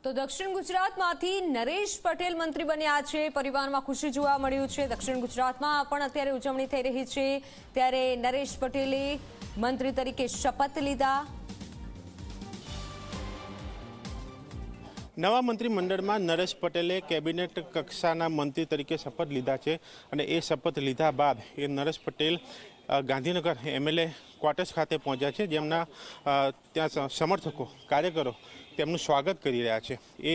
તો દક્ષિણ ગુજરાતમાંથી નરેશ પટેલ મંત્રી બન્યા છે। પરિવારમાં ખુશી જોવા મળ્યું છે। દક્ષિણ ગુજરાતમાં પણ અત્યારે ઉજવણી થઈ રહી છે, ત્યારે નરેશ પટેલે મંત્રી તરીકે શપથ લીધા। નવા મંત્રીમંડળમાં નરેશ પટેલે કેબિનેટ કક્ષાના મંત્રી તરીકે શપથ લીધા છે અને એ શપથ લીધા બાદ એ નરેશ પટેલ ગાંધીનગર એમએલએ ક્વાર્ટર્સ ખાતે પહોંચ્યા છે, જેમના ત્યાં સમર્થકો કાર્યકરો તેમનું સ્વાગત કરી રહ્યા છે। એ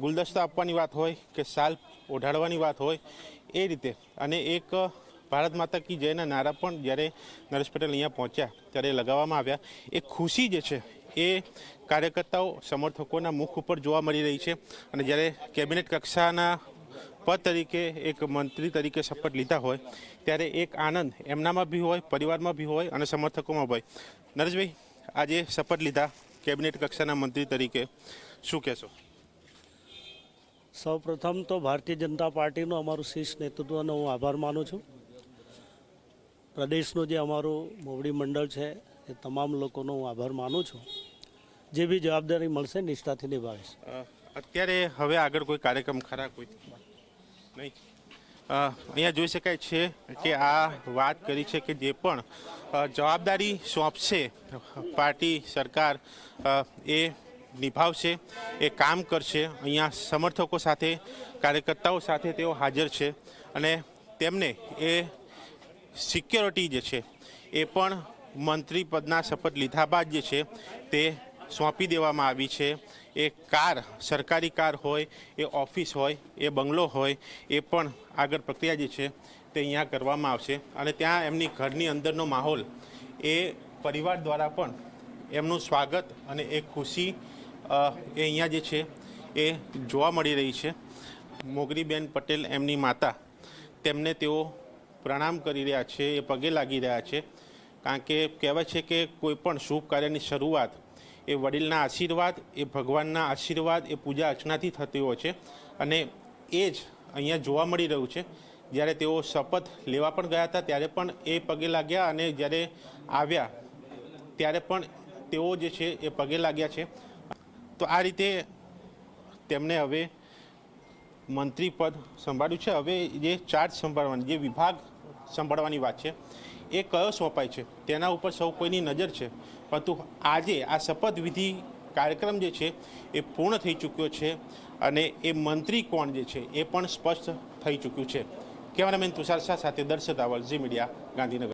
ગુલદસ્તા આપવાની વાત હોય કે શાલ ઓઢાડવાની વાત હોય એ રીતે, અને એક ભારત માતા કી જયના નારા પણ જ્યારે નરેશ પટેલ અહીંયા પહોંચ્યા ત્યારે લગાવવામાં આવ્યા। એ ખુશી જે છે એ કાર્યકર્તાઓ સમર્થકોના મુખ ઉપર જોવા મળી રહી છે। અને જ્યારે કેબિનેટ કક્ષાના પદ તરીકે એક મંત્રી તરીકે શપથ લીધા હોય ત્યારે એક આનંદ એમનામાં બી હોય, પરિવારમાં બી હોય અને સમર્થકોમાં હોય। નરેશભાઈ, આજે શપથ લીધા કેબિનેટ કક્ષાના મંત્રી તરીકે, શું કહેશો? સૌપ્રથમ તો ભારતીય જનતા પાર્ટીનું અમારું શીર્ષ નેતૃત્વનો હું આભાર માનું છું। પ્રદેશનું જે અમારું મોવડી મંડળ છે એ તમામ લોકોનો હું આભાર માનું છું। જે બી જવાબદારી મળશે નિષ્ઠાથી નિભાવીશ। અત્યારે હવે આગળ કોઈ કાર્યક્રમ ખરા? કોઈ નહીં? અહીંયા જોઈ શકાય છે કે આ વાત કરી છે કે જે પણ જવાબદારી સોંપશે પાર્ટી સરકાર એ નિભાવશે, એ કામ કરશે। અહીંયા સમર્થકો સાથે, કાર્યકર્તાઓ સાથે તેઓ હાજર છે અને તેમને એ સિક્યોરિટી જે છે એ પણ મંત્રી પદના શપથ લીધા બાદ જે છે તે સોંપી દેવામાં આવી છે। એ કાર, સરકારી કાર હોય, એ ઓફિસ હોય, એ બંગલો હોય, એ પણ આગળ પ્રક્રિયા જે છે તે અહીંયા કરવામાં આવશે। અને ત્યાં એમની ઘરની અંદરનો માહોલ એ પરિવાર દ્વારા પણ એમનું સ્વાગત અને એ ખુશી એ અહીંયા જે છે એ જોવા મળી રહી છે। મોગરીબેન પટેલ એમની માતા, તેમને તેઓ પ્રણામ કરી રહ્યા છે, એ પગે લાગી રહ્યા છે, કારણ કે કહેવાય છે કે કોઈ પણ શુભ કાર્યની શરૂઆત એ વડીલના આશીર્વાદ, એ ભગવાનના આશીર્વાદ, એ પૂજા અર્ચનાથી થતી હોય છે અને એ જ અહીંયા જોવા મળી રહ્યું છે। જ્યારે તેઓ શપથ લેવા પણ ગયા હતા ત્યારે પણ એ પગે લાગ્યા અને જ્યારે આવ્યા ત્યારે પણ તેઓ જે છે એ પગે લાગ્યા છે। તો આ રીતે તેમને હવે મંત્રી પદ સંભાળ્યું છે। હવે જે ચાર્જ સંભાળવાની, જે વિભાગ સંભાળવાની વાત છે એ કયો સોંપાય છે તેના ઉપર સૌ કોઈની નજર છે, પરંતુ આજે આ શપથવિધિ કાર્યક્રમ જે છે એ પૂર્ણ થઈ ચૂક્યો છે અને એ મંત્રી કોણ જે છે એ પણ સ્પષ્ટ થઈ ચૂક્યું છે। કેમેરામેન તુષાર શાહ સાથે દર્શક રાવલ, ઝી મીડિયા, ગાંધીનગર।